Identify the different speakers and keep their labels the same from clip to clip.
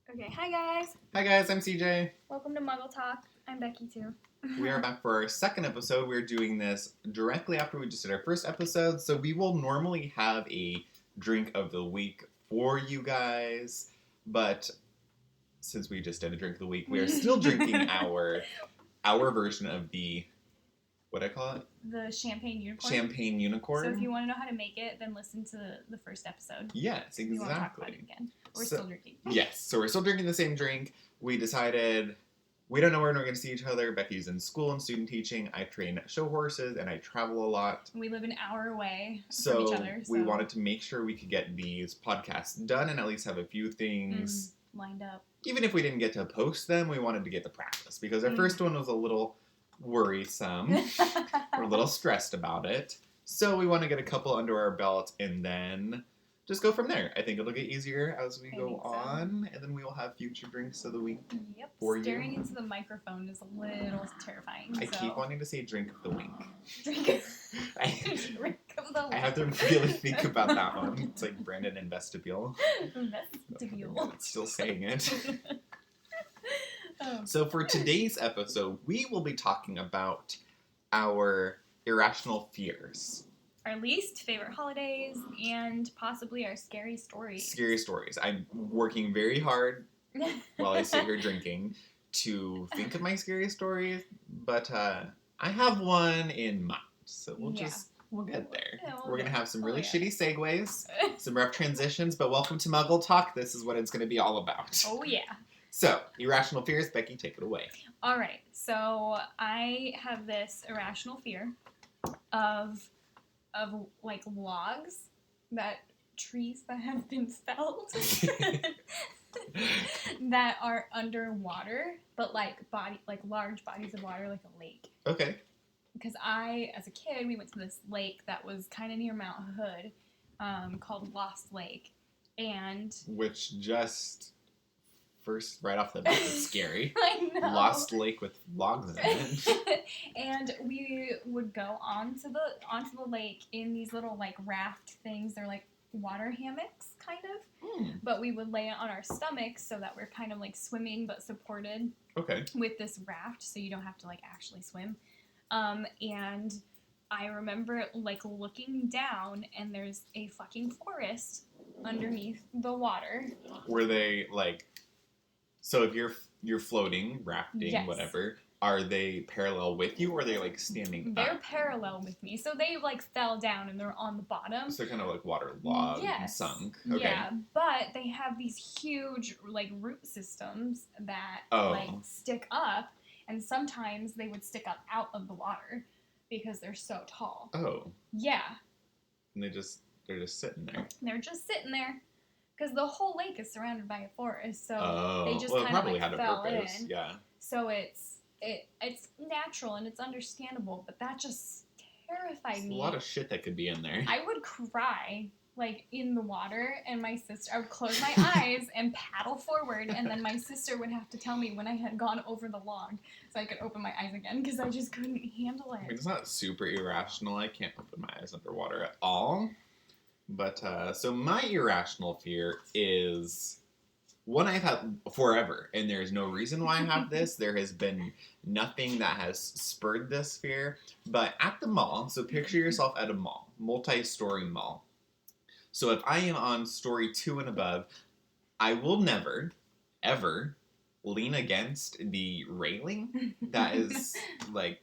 Speaker 1: Okay, hi guys!
Speaker 2: Hi guys, I'm CJ.
Speaker 1: Welcome to Muggle Talk. I'm Becky too.
Speaker 2: We are back for our second episode. We're doing this directly after we just did our first episode, so we will normally have a drink of the week for you guys, but since we just did a drink of the week, we are still drinking our version of the, what do I call it?
Speaker 1: The Champagne Unicorn.
Speaker 2: Champagne Unicorn.
Speaker 1: So if you want to know how to make it, then listen to the first episode.
Speaker 2: Yes, exactly.
Speaker 1: We won't talk about it again. We're still drinking.
Speaker 2: Yes, so we're still drinking the same drink. We decided we don't know when we're going to see each other. Becky's in school and student teaching. I train show horses and I travel a lot.
Speaker 1: We live an hour away from each other.
Speaker 2: So we wanted to make sure we could get these podcasts done and at least have a few things
Speaker 1: lined up.
Speaker 2: Even if we didn't get to post them, we wanted to get the practice because our first one was a little worrisome. We're a little stressed about it. So we want to get a couple under our belt and then just go from there. I think it'll get easier as we go on, and then we will have future drinks of the week for
Speaker 1: Staring
Speaker 2: you.
Speaker 1: into the microphone is a little terrifying.
Speaker 2: I keep wanting to say drink of the week.
Speaker 1: Drink of the week.
Speaker 2: I have to really think about that one. It's like Brandon in Vestibule.
Speaker 1: Vestibule.
Speaker 2: I'm still saying it. So for today's episode, we will be talking about our irrational fears.
Speaker 1: Our least favorite holidays, and possibly our scary stories.
Speaker 2: Scary stories. I'm working very hard while I sit here drinking to think of my scary stories, but I have one in mind, so we'll get there.
Speaker 1: Yeah,
Speaker 2: We're going to have some really shitty segues, some rough transitions, but welcome to Muggle Talk. This is what it's going to be all about.
Speaker 1: Oh, yeah.
Speaker 2: So, irrational fears. Becky, take it away.
Speaker 1: All right. So, I have this irrational fear of like logs, trees that have been felled that are underwater, but like large bodies of water, like a lake.
Speaker 2: Okay.
Speaker 1: Because as a kid, we went to this lake that was kind of near Mount Hood, called Lost Lake, and
Speaker 2: which just first right off the bat is scary.
Speaker 1: I know.
Speaker 2: Lost Lake with logs in it.
Speaker 1: And we would go onto the lake in these little like raft things. They're like water hammocks, kind of. But we would lay it on our stomachs so that we're kind of like swimming but supported.
Speaker 2: Okay.
Speaker 1: With this raft, so you don't have to like actually swim. And I remember like looking down, and there's a fucking forest underneath the water.
Speaker 2: Were they like? So if you're floating, rafting, whatever, are they parallel with you, or are they like standing up?
Speaker 1: They're parallel with me. So they like fell down and they're on the bottom.
Speaker 2: So they're kind of like waterlogged and sunk. Okay.
Speaker 1: Yeah, but they have these huge like root systems that like stick up, and sometimes they would stick up out of the water because they're so tall.
Speaker 2: Oh.
Speaker 1: Yeah.
Speaker 2: And they're just sitting there.
Speaker 1: They're just sitting there. Because the whole lake is surrounded by a forest, so they just kind of like
Speaker 2: had
Speaker 1: fell
Speaker 2: a purpose.
Speaker 1: in.
Speaker 2: Yeah.
Speaker 1: So it's natural and it's understandable, but that just terrified me.
Speaker 2: A lot of shit that could be in there.
Speaker 1: I would cry like in the water, and I would close my eyes and paddle forward, and then my sister would have to tell me when I had gone over the log so I could open my eyes again because I just couldn't handle it.
Speaker 2: I mean, it's not super irrational. I can't open my eyes underwater at all. But, so my irrational fear is one I've had forever, and there's no reason why I have this. There has been nothing that has spurred this fear. But at the mall, so picture yourself at a mall, multi-story mall. So if I am on story 2 and above, I will never, ever lean against the railing that is, like,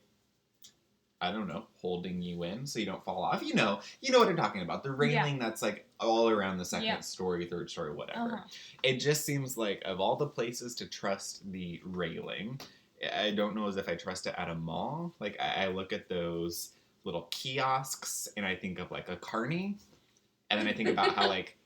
Speaker 2: I don't know, holding you in so you don't fall off. You know what I'm talking about. The railing that's like all around the second story, third story, whatever. It just seems like of all the places to trust the railing, I don't know as if I trust it at a mall. Like I look at those little kiosks and I think of like a carny. And then I think about how like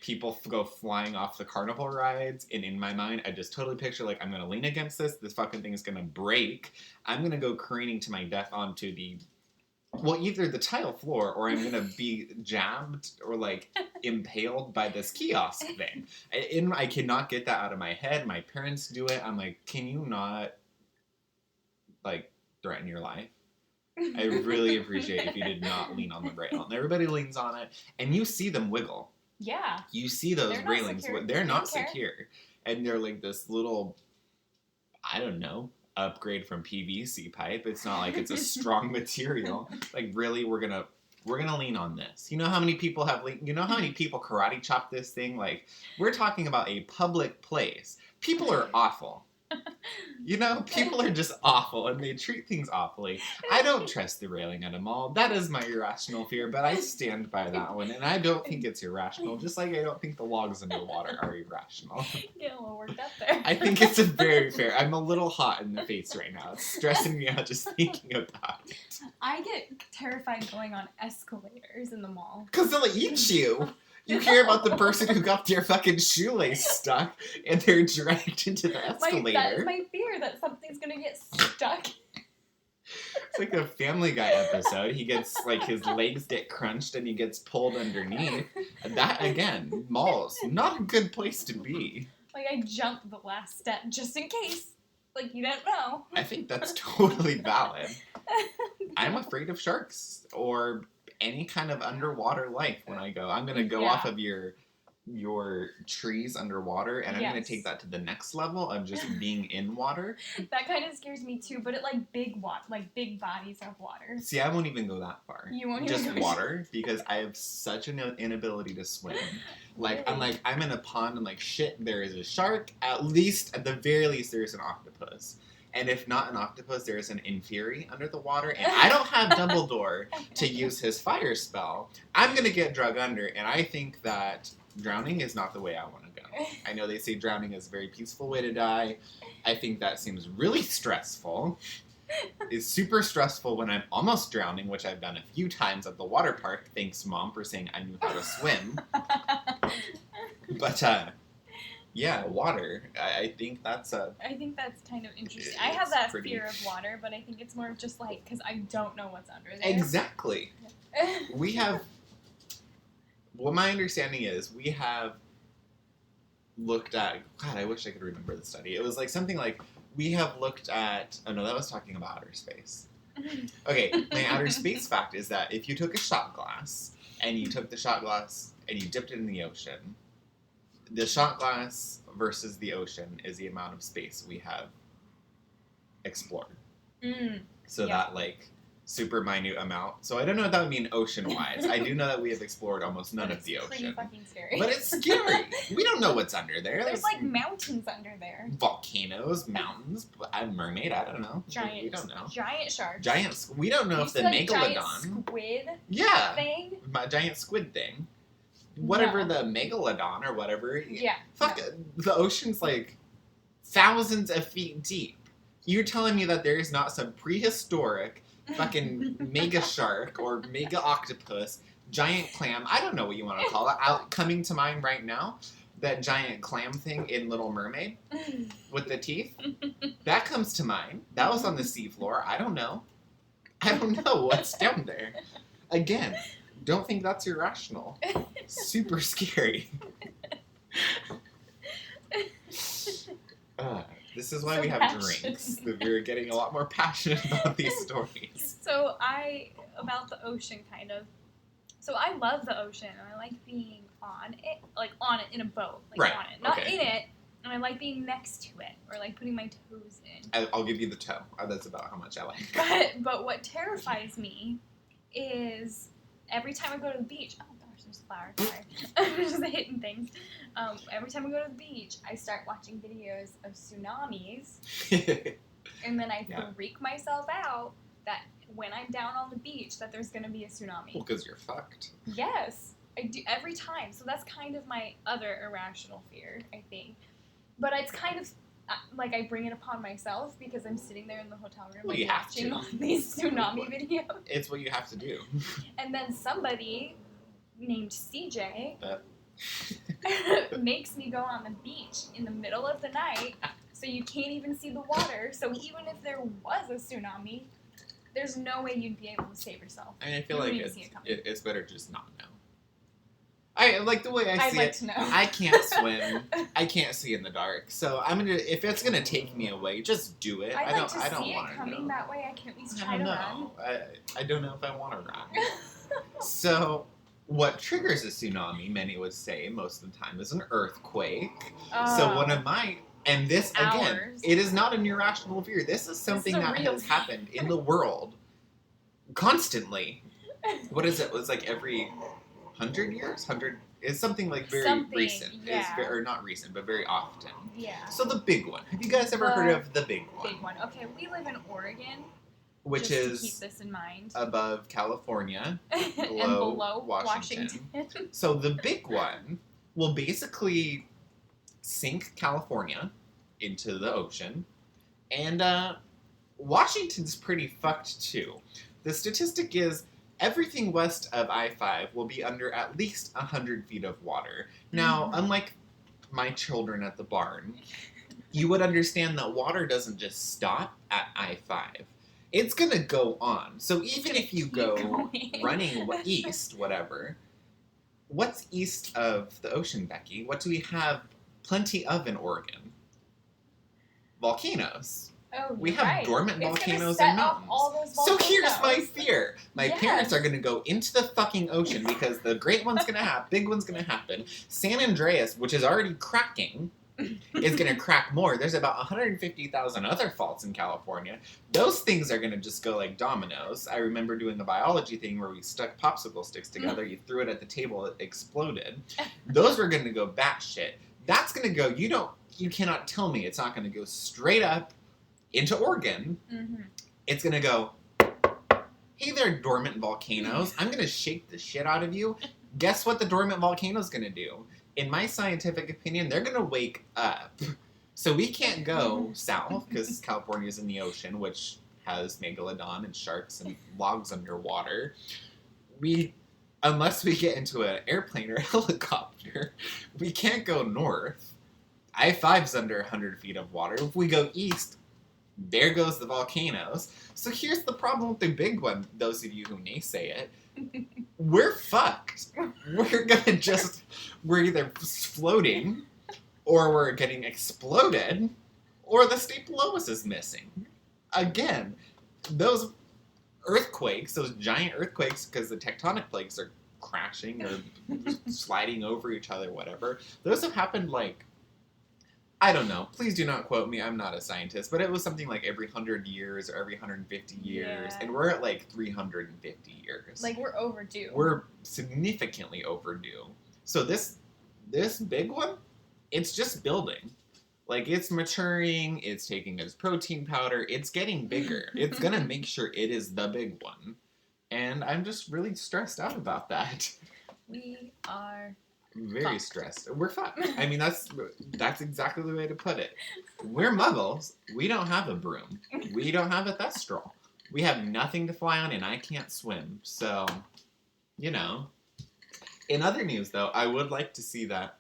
Speaker 2: people go flying off the carnival rides, and in my mind, I just totally picture, like, I'm going to lean against this fucking thing is going to break, I'm going to go craning to my death onto either the tile floor, or I'm going to be jabbed or, like, impaled by this kiosk thing. I cannot get that out of my head. My parents do it. I'm like, can you not, like, threaten your life? I really appreciate if you did not lean on the rail. And everybody leans on it, and you see them wiggle.
Speaker 1: Yeah.
Speaker 2: You see those railings. They're not secure. and they're like this little, I don't know, upgrade from PVC pipe. It's not like it's a strong material. Like, really, we're gonna lean on this. You know how many people karate chop this thing? Like, we're talking about a public place. People are awful. You know, people are just awful, and they treat things awfully. I don't trust the railing at a mall. That is my irrational fear, but I stand by that one, and I don't think it's irrational, just like I don't think the logs underwater are irrational.
Speaker 1: Get a little worked up there.
Speaker 2: I think it's a very fair. I'm a little hot in the face right now. It's stressing me out just thinking about it.
Speaker 1: I get terrified going on escalators in the mall.
Speaker 2: Because they'll eat you. You hear about the person who got their fucking shoelace stuck and they're dragged into the escalator.
Speaker 1: That is my fear, that something's gonna get stuck.
Speaker 2: It's like a Family Guy episode. He gets, like, his legs get crunched and he gets pulled underneath. That, again, malls, not a good place to be.
Speaker 1: Like, I jumped the last step just in case. Like, you don't know.
Speaker 2: I think that's totally valid. I'm afraid of sharks or any kind of underwater life when I go. I'm going to go off of your trees underwater, and I'm going to take that to the next level of just being in water.
Speaker 1: That kind of scares me too, but it big bodies of water.
Speaker 2: See, I won't even go that far.
Speaker 1: You won't
Speaker 2: just
Speaker 1: even go
Speaker 2: water, because I have such an inability to swim. Like, really? I'm in a pond, and like, shit, there is a shark. At the very least, there is an octopus. And if not an octopus, there is an inferi under the water. And I don't have Dumbledore to use his fire spell. I'm going to get drug under. And I think that drowning is not the way I want to go. I know they say drowning is a very peaceful way to die. I think that seems really stressful. It's super stressful when I'm almost drowning, which I've done a few times at the water park. Thanks, Mom, for saying I knew how to swim. But, yeah, water. I think that's
Speaker 1: kind of interesting. I have that fear of water, but I think it's more of just because I don't know what's under there.
Speaker 2: Exactly. We have. What my understanding is, we have looked at. God, I wish I could remember the study. It was something like we have looked at. Oh no, that was talking about outer space. Okay, my outer space fact is that if you took a shot glass and you took the shot glass and you dipped it in the ocean. The shot glass versus the ocean is the amount of space we have explored. So that, super minute amount. So I don't know what that would mean ocean-wise. I do know that we have explored almost none of the ocean.
Speaker 1: It's pretty fucking scary.
Speaker 2: But it's scary. We don't know what's under there.
Speaker 1: There's mountains under there.
Speaker 2: Volcanoes, mountains, a mermaid, I don't know. We don't know.
Speaker 1: Giant sharks.
Speaker 2: We don't know if the megalodon.
Speaker 1: Giant squid thing.
Speaker 2: Giant squid thing. Whatever the megalodon or whatever.
Speaker 1: Yeah.
Speaker 2: Fuck, the ocean's thousands of feet deep. You're telling me that there is not some prehistoric fucking mega shark or mega octopus, giant clam, I don't know what you want to call it, coming to mind right now, that giant clam thing in Little Mermaid with the teeth? That comes to mind. That was on the seafloor. I don't know. I don't know what's down there. Again, don't think that's irrational. Super scary. This is why we have drinks. We're getting a lot more passionate about these stories.
Speaker 1: So about the ocean, kind of. So I love the ocean, and I like being on it in a boat, on it, not in it. And I like being next to it, or putting my toes in.
Speaker 2: I'll give you the toe. That's about how much I like.
Speaker 1: But what terrifies me is every time I go to the beach. Oh gosh, there's a flower. Sorry, I'm just hitting things. Every time I go to the beach, I start watching videos of tsunamis, and then I freak myself out that when I'm down on the beach, that there's gonna be a tsunami.
Speaker 2: Well, because you're fucked.
Speaker 1: Yes, I do every time. So that's kind of my other irrational fear, I think. But it's kind of I bring it upon myself because I'm sitting there in the hotel room watching all these tsunami videos.
Speaker 2: It's what you have to do.
Speaker 1: And then somebody named CJ makes me go on the beach in the middle of the night, so you can't even see the water. So even if there was a tsunami, there's no way you'd be able to save yourself.
Speaker 2: I mean, I feel it's better just not know. I like the way I see it.
Speaker 1: To know.
Speaker 2: I can't swim. I can't see in the dark. So if it's gonna take me away, just do it. I don't want to
Speaker 1: see it coming that way. I can at least try to run.
Speaker 2: I don't know if I want to run. So what triggers a tsunami, many would say, most of the time, is an earthquake.
Speaker 1: Oh.
Speaker 2: So one of my... And this, again,
Speaker 1: Ours.
Speaker 2: it is not an irrational fear. This is something that has happened in the world constantly. What is it? It was like every 100 years? It's something like very recent.
Speaker 1: Yeah.
Speaker 2: It's very, or not recent, but very often.
Speaker 1: Yeah.
Speaker 2: So the big one. Have you guys ever heard of the big one?
Speaker 1: Big one. Okay, we live in Oregon.
Speaker 2: Which
Speaker 1: just
Speaker 2: is
Speaker 1: to keep this in mind.
Speaker 2: Above California,
Speaker 1: and below Washington.
Speaker 2: So the big one will basically sink California into the ocean, and Washington's pretty fucked too. The statistic is everything west of I-5 will be under at least 100 feet of water. Now, unlike my children at the barn, you would understand that water doesn't just stop at I-5. It's going to go on. So even if you go running east, whatever, what's east of the ocean, Becky? What do we have plenty of in Oregon? Volcanoes.
Speaker 1: Oh,
Speaker 2: we have dormant volcanoes
Speaker 1: and
Speaker 2: mountains. So here's my fear. My parents are going to go into the fucking ocean because the great one's going to happen, big one's going to happen. San Andreas, which is already cracking, is going to crack more. There's about 150,000 other faults in California. Those things are going to just go like dominoes. I remember doing a biology thing where we stuck popsicle sticks together. You threw it at the table, it exploded. Those were going to go batshit. That's going to go, you cannot tell me it's not going to go straight up into Oregon. It's going to go, hey there, dormant volcanoes. I'm going to shake the shit out of you. Guess what the dormant volcano's going to do? In my scientific opinion, they're going to wake up. So we can't go south because California's in the ocean, which has megalodon and sharks and logs underwater. Unless we get into an airplane or a helicopter, we can't go north. I-5's under 100 feet of water. If we go east, there goes the volcanoes. So here's the problem with the big one, those of you who naysay it. We're fucked. We're either floating, or we're getting exploded, or the state below us is missing. Again, those earthquakes, those giant earthquakes, because the tectonic plates are crashing or sliding over each other, whatever, those have happened like, I don't know. Please do not quote me. I'm not a scientist. But it was something like every 100 years or every 150 years.
Speaker 1: Yeah.
Speaker 2: And we're at like 350 years.
Speaker 1: Like, we're overdue.
Speaker 2: We're significantly overdue. So this big one, it's just building. Like, it's maturing. It's taking its protein powder. It's getting bigger. It's going to make sure it is the big one. And I'm just really stressed out about that.
Speaker 1: We are...
Speaker 2: Very stressed. We're fucked. I mean, that's exactly the way to put it. We're muggles. We don't have a broom. We don't have a thestral. We have nothing to fly on, and I can't swim. So, In other news, though, I would like to see that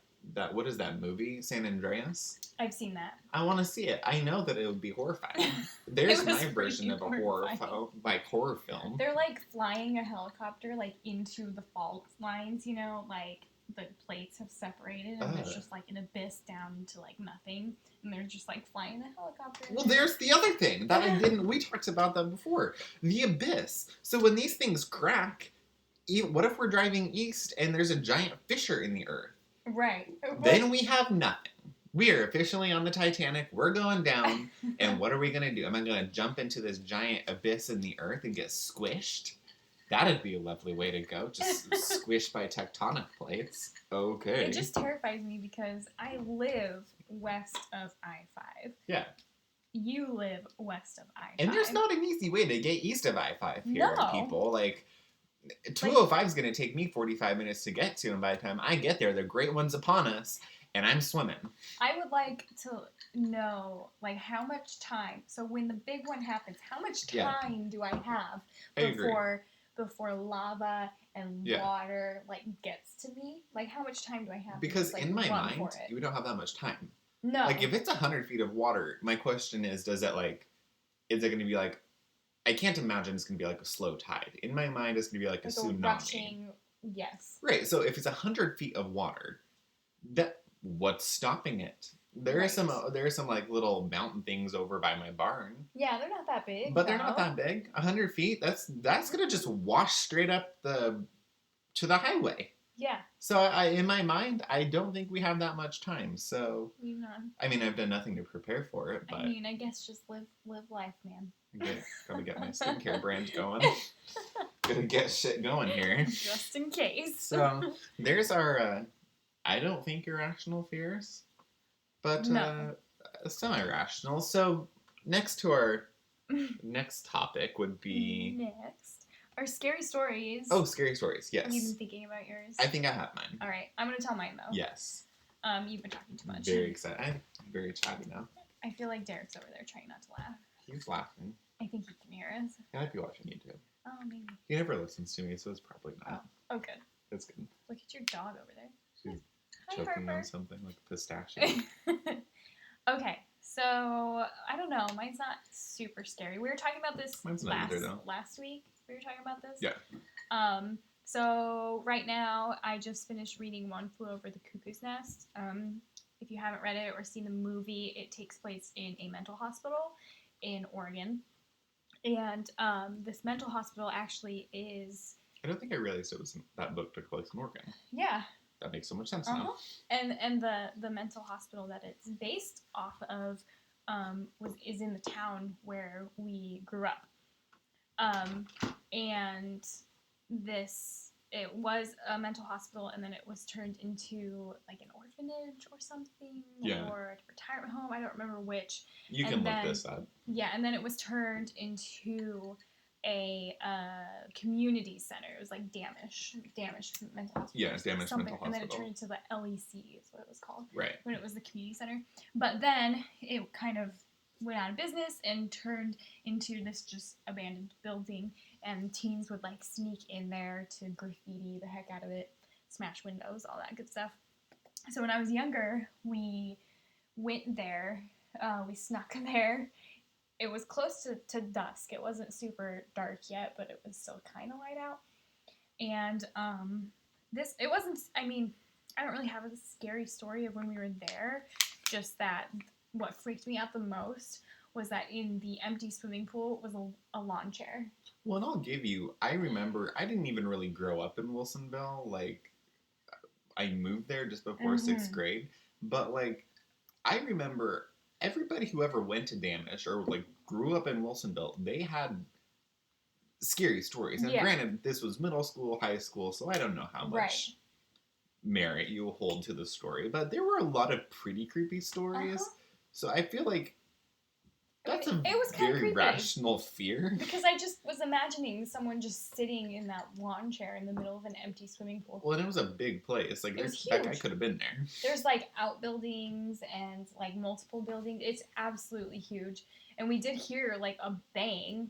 Speaker 2: what is that movie, San Andreas?
Speaker 1: I've seen that.
Speaker 2: I want to see it. I know that it would be horrifying. There's my version of a horror film.
Speaker 1: They're like flying a helicopter like into the fault lines, like the plates have separated and there's just like an abyss down into like nothing, and they're just like flying a helicopter.
Speaker 2: Well, there's the other thing that we talked about that before. The abyss. So when these things crack, what if we're driving east and there's a giant fissure in the earth?
Speaker 1: Right.
Speaker 2: Then we have nothing. We are officially on the Titanic. We're going down. And what are we going to do? Am I going to jump into this giant abyss in the earth and get squished? That'd be a lovely way to go. Just squished by tectonic plates. Okay.
Speaker 1: It just terrifies me because I live west of I-5.
Speaker 2: Yeah.
Speaker 1: You live west of I-5.
Speaker 2: And there's not an easy way to get east of I-5 here,
Speaker 1: No.
Speaker 2: people. Like, 205 is going to take me 45 minutes to get to, and by the time I get there, the great one's upon us, and I'm swimming.
Speaker 1: I would like to know, like, how much time. So when the big one happens, how much time do I have before lava and water, like, gets to me? Like, how much time do I have
Speaker 2: Because
Speaker 1: to just, like,
Speaker 2: in my
Speaker 1: run
Speaker 2: mind,
Speaker 1: for it?
Speaker 2: you don't have that much time.
Speaker 1: No.
Speaker 2: Like, if it's 100 feet of water, my question is, is it going to be, like, I can't imagine it's going to be, like, a slow tide. In my mind, it's going to be, like a tsunami.
Speaker 1: Rushing, yes.
Speaker 2: Right, so if it's 100 feet of water, what's stopping it? There are some like little mountain things over by my barn.
Speaker 1: Yeah, they're not that big.
Speaker 2: But they're not that big. 100 feet, that's gonna just wash straight up the to the highway.
Speaker 1: Yeah.
Speaker 2: So in my mind, I don't think we have that much time. So I mean, I've done nothing to prepare for it, but
Speaker 1: I guess just live life, man.
Speaker 2: Gotta get my skincare brand going. Gotta get shit going here.
Speaker 1: Just in case.
Speaker 2: So there's our I don't think irrational fears, but semi-rational. So next to our next topic would be
Speaker 1: our scary stories.
Speaker 2: Oh, scary stories. Yes.
Speaker 1: Have you been thinking about yours?
Speaker 2: I think I have mine.
Speaker 1: All right, I'm gonna tell mine though.
Speaker 2: Yes.
Speaker 1: You've been talking too much.
Speaker 2: Very excited. I'm very chatty now.
Speaker 1: I feel like Derek's over there trying not to laugh.
Speaker 2: He's laughing.
Speaker 1: I think he can hear us.
Speaker 2: He might be watching YouTube.
Speaker 1: Oh, maybe.
Speaker 2: He never listens to me, so it's probably not.
Speaker 1: Oh, good.
Speaker 2: That's good.
Speaker 1: Look at your dog over there.
Speaker 2: She's choking on something like pistachio.
Speaker 1: Okay, so I don't know. Mine's not super scary. We were talking about this last week. We were talking about this.
Speaker 2: Yeah.
Speaker 1: So right now, I just finished reading One Flew Over the Cuckoo's Nest. If you haven't read it or seen the movie, it takes place in a mental hospital in Oregon. And this mental hospital actually is...
Speaker 2: I don't think I realized that book took place in Oregon.
Speaker 1: Yeah.
Speaker 2: That makes so much sense now.
Speaker 1: And the mental hospital that it's based off of is in the town where we grew up. And it was a mental hospital, and then it was turned into like an orphanage or something, or a retirement home. I don't remember which.
Speaker 2: You can look this up.
Speaker 1: Yeah, and then it was turned into a community center. It was like Damish Mental Hospital.
Speaker 2: Yeah, Damish Mental Hospital.
Speaker 1: And then it turned into the LEC is what it was called.
Speaker 2: Right.
Speaker 1: When it was the community center. But then it kind of went out of business and turned into this just abandoned building, and teens would like sneak in there to graffiti the heck out of it, smash windows, all that good stuff. So when I was younger, we went there, we snuck there. It was close to dusk. It wasn't super dark yet, but it was still kind of light out. And it wasn't, I mean, I don't really have a scary story of when we were there, just that what freaked me out the most was that in the empty swimming pool was a lawn chair.
Speaker 2: Well, and I'll give you, I remember, I didn't even really grow up in Wilsonville. Like, I moved there just before 6th grade. But, like, I remember everybody who ever went to Damish or, like, grew up in Wilsonville, they had scary stories. And granted, this was middle school, high school, so I don't know how much merit you hold to the story. But there were a lot of pretty creepy stories. So I feel like that's a very rational fear.
Speaker 1: Because I just was imagining someone just sitting in that lawn chair in the middle of an empty swimming pool.
Speaker 2: Well, and it was a big place. Like, that guy could have been there.
Speaker 1: There's, like, outbuildings and, like, multiple buildings. It's absolutely huge. And we did hear, like, a bang,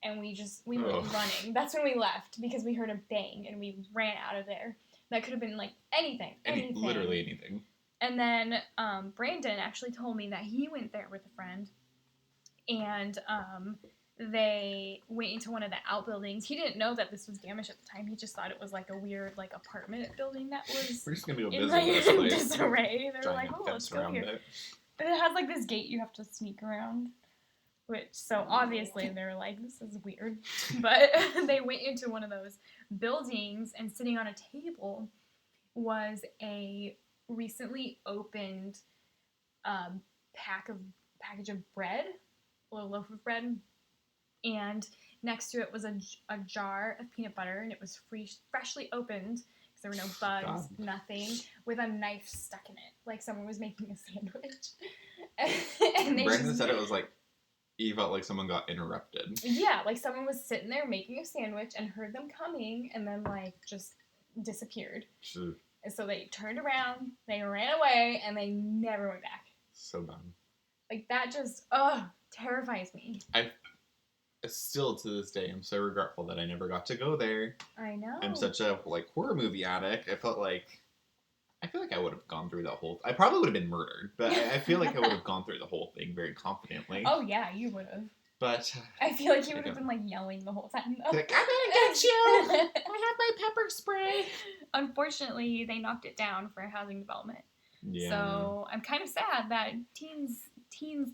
Speaker 1: and we went running. That's when we left, because we heard a bang, and we ran out of there. That could have been, like, anything.
Speaker 2: Literally anything.
Speaker 1: And then Brandon actually told me that he went there with a friend, and they went into one of the outbuildings. He didn't know that this was Damish at the time. He just thought it was like a weird like apartment building that was
Speaker 2: We're just gonna go visit this place.
Speaker 1: Disarray. They were like, oh, let's go here. And it has like this gate you have to sneak around. So obviously they were like, this is weird. But they went into one of those buildings, and sitting on a table was a recently opened package of bread, a little loaf of bread, and next to it was a jar of peanut butter, and it was freshly opened because there were no bugs, nothing, with a knife stuck in it, like someone was making a sandwich. And
Speaker 2: Brandon said it was like he felt like someone got interrupted.
Speaker 1: Yeah, like someone was sitting there making a sandwich and heard them coming, and then like just disappeared. Sure. And so they turned around, they ran away, and they never went back.
Speaker 2: So dumb.
Speaker 1: Like, that just, terrifies me.
Speaker 2: I still, to this day, am so regretful that I never got to go there.
Speaker 1: I know.
Speaker 2: I'm such a, like, horror movie addict. I feel like I would have gone through the whole... I probably would have been murdered, but I feel like I would have gone through the whole thing very confidently.
Speaker 1: Oh, yeah, you would have.
Speaker 2: But...
Speaker 1: I feel like you would have been, like, yelling the whole time, though.
Speaker 2: Like, I'm gonna get you! I have my pepper spray!
Speaker 1: Unfortunately, they knocked it down for housing development. Yeah. So, I'm kind of sad that teens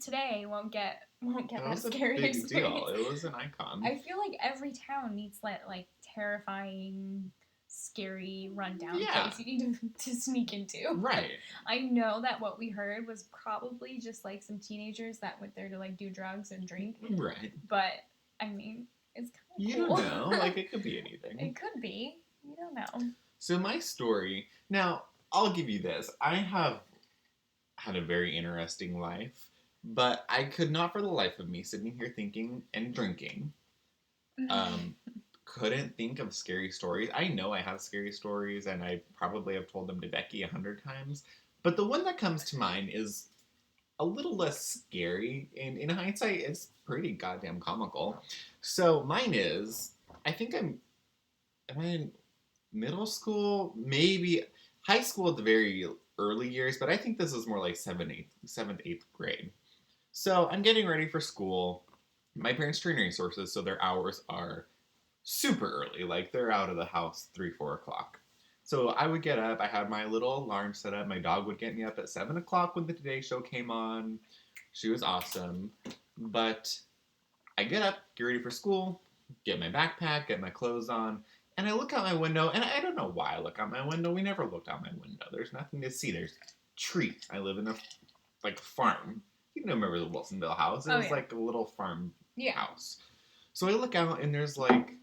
Speaker 1: today won't get that scary experience.
Speaker 2: Deal. It was an icon.
Speaker 1: I feel like every town needs that, like, terrifying scary rundown
Speaker 2: Yeah.
Speaker 1: place you need to sneak into.
Speaker 2: Right.
Speaker 1: I know that what we heard was probably just like some teenagers that went there to like do drugs and drink.
Speaker 2: Right.
Speaker 1: But I mean, it's kind of
Speaker 2: You
Speaker 1: cool.
Speaker 2: don't know. Like, it could be anything.
Speaker 1: It could be. You don't know.
Speaker 2: So my story, now, I'll give you this. I have had a very interesting life, but I could not for the life of me sitting here thinking and drinking. Couldn't think of scary stories. I know I have scary stories, and I probably have told them to Becky 100 times, but the one that comes to mind is a little less scary, and in hindsight, it's pretty goddamn comical. So mine is, I think am I in middle school? Maybe high school at the very early years, but I think this was more like 7th, 8th grade. So I'm getting ready for school. My parents train racehorses, so their hours are super early. Like, they're out of the house 3, 4 o'clock. So I would get up. I had my little alarm set up. My dog would get me up at 7 o'clock when the Today Show came on. She was awesome. But I get up, get ready for school, get my backpack, get my clothes on, and I look out my window, and I don't know why I look out my window. We never looked out my window. There's nothing to see. There's trees. I live in a, like, farm. You remember the Wilsonville house. It was like a little farm house. So I look out, and there's, like,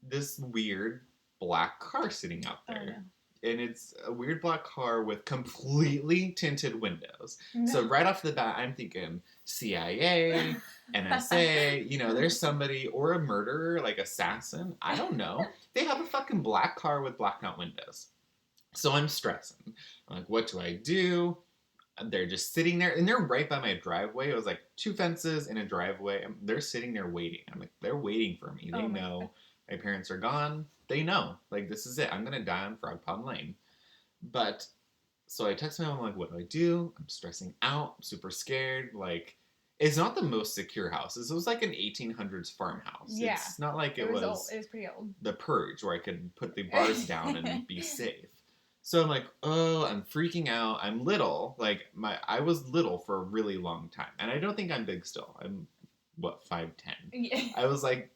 Speaker 2: this weird black car sitting out there.
Speaker 1: Oh, no.
Speaker 2: And it's a weird black car with completely tinted windows.
Speaker 1: No.
Speaker 2: So right off the bat, I'm thinking CIA, NSA, there's somebody, or a murderer, like assassin. I don't know. They have a fucking black car with blacked out windows. So I'm stressing. I'm like, what do I do? They're just sitting there, and they're right by my driveway. It was like 2 fences and a driveway. They're sitting there waiting. I'm like, they're waiting for me. They know my parents are gone. They know. Like, this is it. I'm going to die on Frog Pond Lane. But, so I text my mom, like, what do I do? I'm stressing out. I'm super scared. Like, it's not the most secure houses. It was like an 1800s farmhouse.
Speaker 1: Yeah.
Speaker 2: It's not like
Speaker 1: it was old. It was pretty old.
Speaker 2: The Purge, where I could put the bars down and be safe. So I'm like, oh, I'm freaking out. I'm little. Like, I was little for a really long time. And I don't think I'm big still. I'm, 5'10"?
Speaker 1: Yeah.
Speaker 2: I was like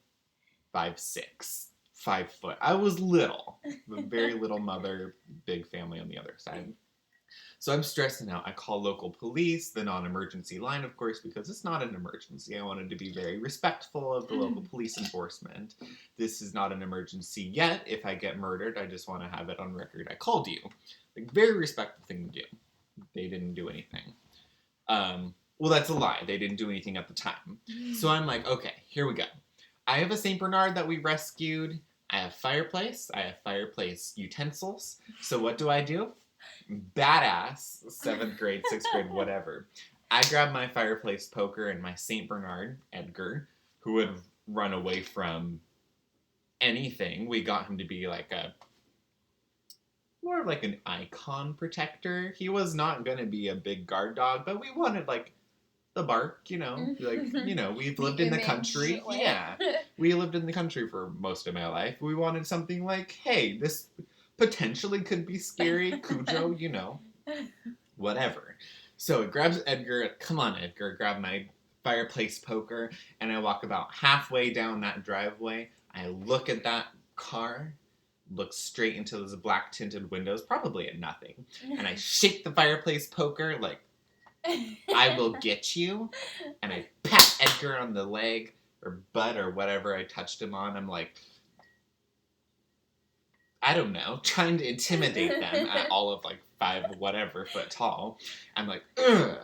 Speaker 2: 5'6", 5 foot. I was little. A very little mother, big family on the other side. So I'm stressing out. I call local police, the non-emergency line, of course, because it's not an emergency. I wanted to be very respectful of the local police enforcement. This is not an emergency yet. If I get murdered, I just want to have it on record. I called you. Like, very respectful thing to do. They didn't do anything. Well, that's a lie. They didn't do anything at the time. So I'm like, okay, here we go. I have a St. Bernard that we rescued. I have fireplace. I have fireplace utensils. So what do? Badass, 7th grade, 6th grade, whatever. I grabbed my fireplace poker and my St. Bernard, Edgar, who would run away from anything. We got him to be like more of like an icon protector. He was not going to be a big guard dog, but we wanted like the bark, we've lived in the country.
Speaker 1: Like.
Speaker 2: Yeah, we lived in the country for most of my life. We wanted something like, hey, this potentially could be scary. Cujo, whatever. So it grabs Edgar. Come on, Edgar. Grab my fireplace poker. And I walk about halfway down that driveway. I look at that car. Look straight into those black tinted windows. Probably at nothing. And I shake the fireplace poker like, I will get you. And I pat Edgar on the leg or butt or whatever I touched him on. I'm like, I don't know, trying to intimidate them at all of like 5 whatever foot tall. I'm like, ugh,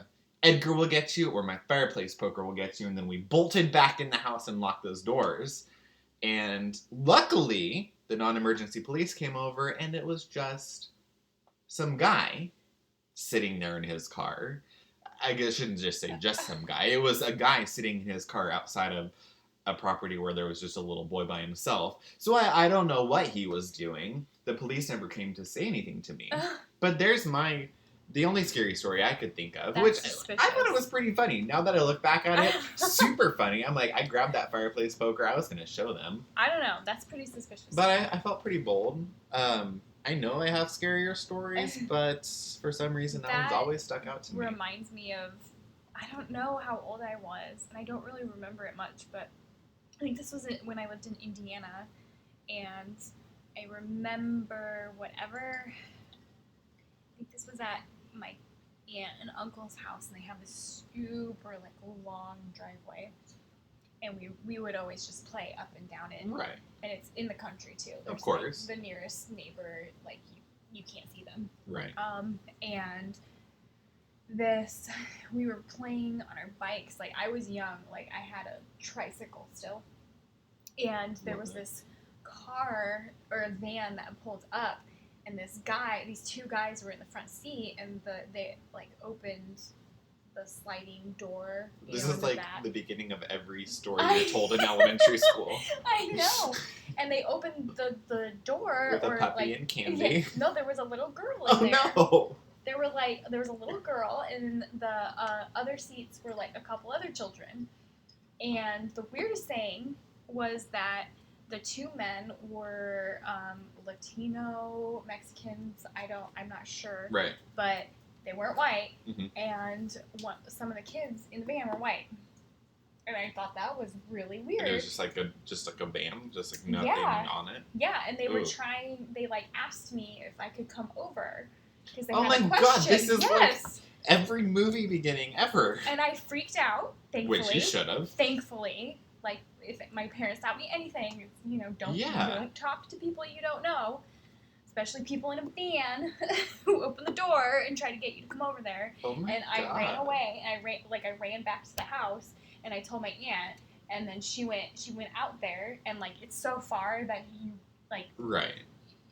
Speaker 2: Edgar will get you, or my fireplace poker will get you. And then we bolted back in the house and locked those doors. And luckily, the non-emergency police came over, and it was just some guy sitting there in his car. I guess I shouldn't just say just some guy. It was a guy sitting in his car outside of a property where there was just a little boy by himself. So I don't know what he was doing. The police never came to say anything to me. But there's the only scary story I could think of, which
Speaker 1: suspicious.
Speaker 2: I thought it was pretty funny. Now that I look back at it, super funny. I'm like, I grabbed that fireplace poker. I was going to show them.
Speaker 1: I don't know. That's pretty suspicious.
Speaker 2: But I felt pretty bold. I know I have scarier stories, but for some reason that one's always stuck out to me.
Speaker 1: Reminds me of, I don't know how old I was, and I don't really remember it much, but I think this was when I lived in Indiana, and I remember whatever. I think this was at my aunt and uncle's house, and they have this super like long driveway, and we would always just play up and down it.
Speaker 2: Right.
Speaker 1: And it's in the country too. There's,
Speaker 2: of course.
Speaker 1: Like, the nearest neighbor, like you can't see them.
Speaker 2: Right.
Speaker 1: And we were playing on our bikes. Like, I was young. Like, I had a tricycle still. And there was this car or a van that pulled up, and these two guys were in the front seat, and they like opened the sliding door.
Speaker 2: This is like the beginning of every story you're told in elementary school.
Speaker 1: I know. And they opened the door
Speaker 2: with a puppy and candy.
Speaker 1: No, there was a little girl in there.
Speaker 2: Oh no.
Speaker 1: There was a little girl, and the other seats were like a couple other children. And the weirdest thing was that the two men were Latino, Mexicans. I'm not sure. Right. But they weren't white, and some of the kids in the van were white. And I thought that was really weird.
Speaker 2: And it was just like a van, just like nothing on it.
Speaker 1: Yeah, and they were trying. They like asked me if I could come over because they
Speaker 2: had
Speaker 1: a question.
Speaker 2: God, this is like every movie beginning ever.
Speaker 1: And I freaked out. Thankfully,
Speaker 2: which you should have.
Speaker 1: Thankfully, like if my parents taught me anything, don't talk to people you don't know. Especially people in a van who open the door and try to get you to come over there.
Speaker 2: Oh my
Speaker 1: and
Speaker 2: God.
Speaker 1: I ran away. And I ran back to the house, and I told my aunt. And then she went out there, and like it's so far that you like.
Speaker 2: Right.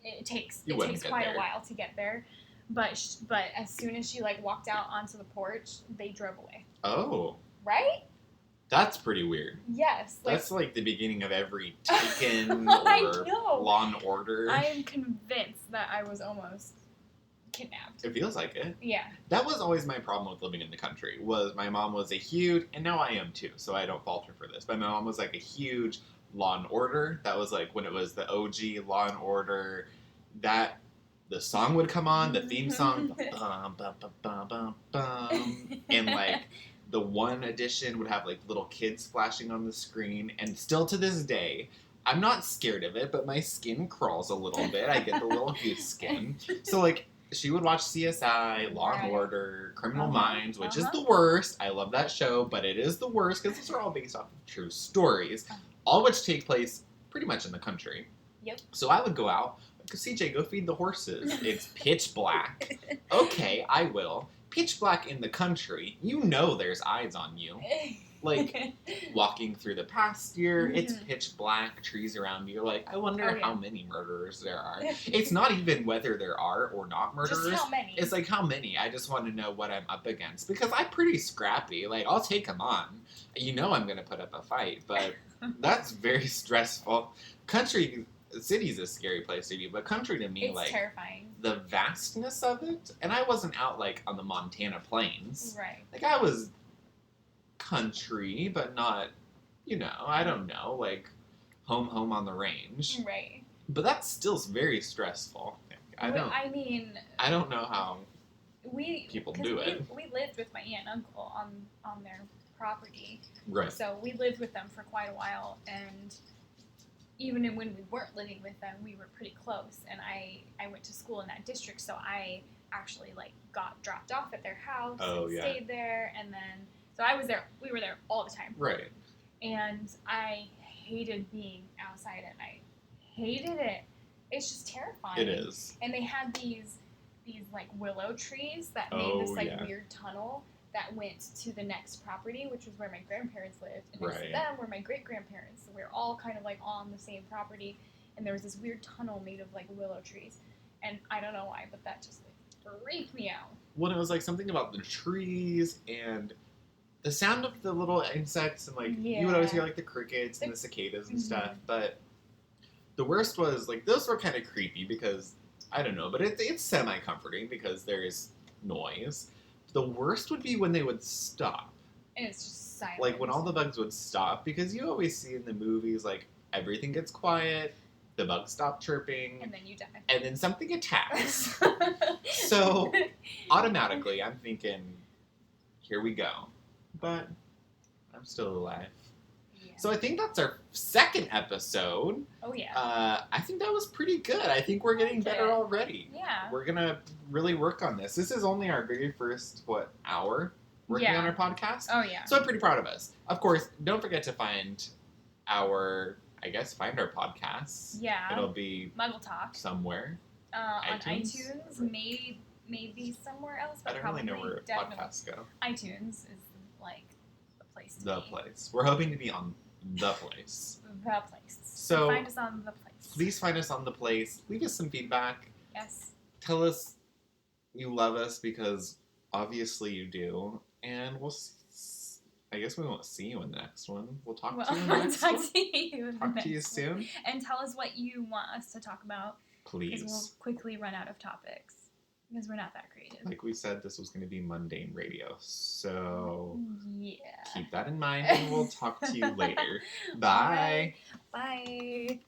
Speaker 1: It takes quite a while to get there, but as soon as she like walked out onto the porch, they drove away.
Speaker 2: Oh.
Speaker 1: Right.
Speaker 2: That's pretty weird.
Speaker 1: Yes.
Speaker 2: That's like the beginning of every Taken or Law and Order.
Speaker 1: I am convinced that I was almost kidnapped.
Speaker 2: It feels like it.
Speaker 1: Yeah.
Speaker 2: That was always my problem with living in the country, was my mom was a huge, and now I am too, so I don't fault her for this, but my mom was like a huge Law and Order. That was like when it was the OG Law and Order, that the song would come on, the theme song, and like the one edition would have like little kids flashing on the screen, and still to this day, I'm not scared of it, but my skin crawls a little bit. I get the little goose skin. So like, she would watch CSI, Law and Order, Criminal Minds, which is the worst. I love that show, but it is the worst because these are all based off of true stories, all which take place pretty much in the country.
Speaker 1: Yep.
Speaker 2: So I would go out, CJ, go feed the horses. It's pitch black. Okay, I will. Pitch black in the country, you know there's eyes on you. Like, walking through the pasture, it's pitch black, trees around you. You're like, I wonder how many murderers there are. It's not even whether there are or not murderers.
Speaker 1: Just how many.
Speaker 2: It's like, how many? I just want to know what I'm up against. Because I'm pretty scrappy. Like, I'll take them on. You know I'm going to put up a fight. But that's very stressful. City's a scary place to be. But country to me,
Speaker 1: it's
Speaker 2: like,
Speaker 1: terrifying.
Speaker 2: The vastness of it. And I wasn't out, like, on the Montana plains.
Speaker 1: Right.
Speaker 2: Like, I was country, but not, I don't know, like home on the range.
Speaker 1: Right.
Speaker 2: But that's still very stressful. I don't know how people do it.
Speaker 1: We lived with my aunt and uncle on their property.
Speaker 2: Right.
Speaker 1: So we lived with them for quite a while, and even when we weren't living with them, we were pretty close. And I went to school in that district, so I actually like got dropped off at their house and stayed there, and then so I was there. We were there all the time.
Speaker 2: Right.
Speaker 1: And I hated being outside at night. Hated it. It's just terrifying.
Speaker 2: It is.
Speaker 1: And they had these like willow trees that made this like weird tunnel that went to the next property, which was where my grandparents lived. And next to them were my great grandparents. So we were all kind of like on the same property. And there was this weird tunnel made of like willow trees. And I don't know why, but that just like freaked me out.
Speaker 2: Well, it was like something about the trees and the sound of the little insects, and like you would always hear like the crickets and the cicadas and stuff, but the worst was like those were kind of creepy because I don't know, but it's semi-comforting because there is noise. The worst would be when they would stop.
Speaker 1: And it's just silent.
Speaker 2: Like when all the bugs would stop, because you always see in the movies like everything gets quiet, the bugs stop chirping,
Speaker 1: and then you die.
Speaker 2: And then something attacks. So automatically I'm thinking, here we go. But I'm still alive.
Speaker 1: Yeah.
Speaker 2: So I think that's our second episode.
Speaker 1: Oh, yeah.
Speaker 2: I think that was pretty good. I think we're getting better already.
Speaker 1: Yeah.
Speaker 2: We're going to really work on this. This is only our very first, hour working on our podcast?
Speaker 1: Oh, yeah.
Speaker 2: So I'm pretty proud of us. Of course, don't forget to find our podcasts.
Speaker 1: Yeah.
Speaker 2: It'll be
Speaker 1: Muggle Talk.
Speaker 2: Somewhere.
Speaker 1: On iTunes, maybe somewhere else, but
Speaker 2: I don't
Speaker 1: probably
Speaker 2: really know where
Speaker 1: definitely.
Speaker 2: podcasts go.
Speaker 1: iTunes is like the place to
Speaker 2: The
Speaker 1: be.
Speaker 2: place. We're hoping to be on the place.
Speaker 1: The place.
Speaker 2: So
Speaker 1: find us on the place.
Speaker 2: Please find us on the place. Leave us some feedback.
Speaker 1: Yes.
Speaker 2: Tell us you love us because obviously you do. And I guess we won't see you in the next one. We'll talk to you in the next one.
Speaker 1: Talk to you
Speaker 2: Soon.
Speaker 1: And tell us what you want us to talk about.
Speaker 2: Please.
Speaker 1: Because we'll quickly run out of topics. Because we're not that creative.
Speaker 2: Like we said, this was going to be mundane radio. So
Speaker 1: yeah.
Speaker 2: keep that in mind and we'll talk to you later. Bye.
Speaker 1: Bye.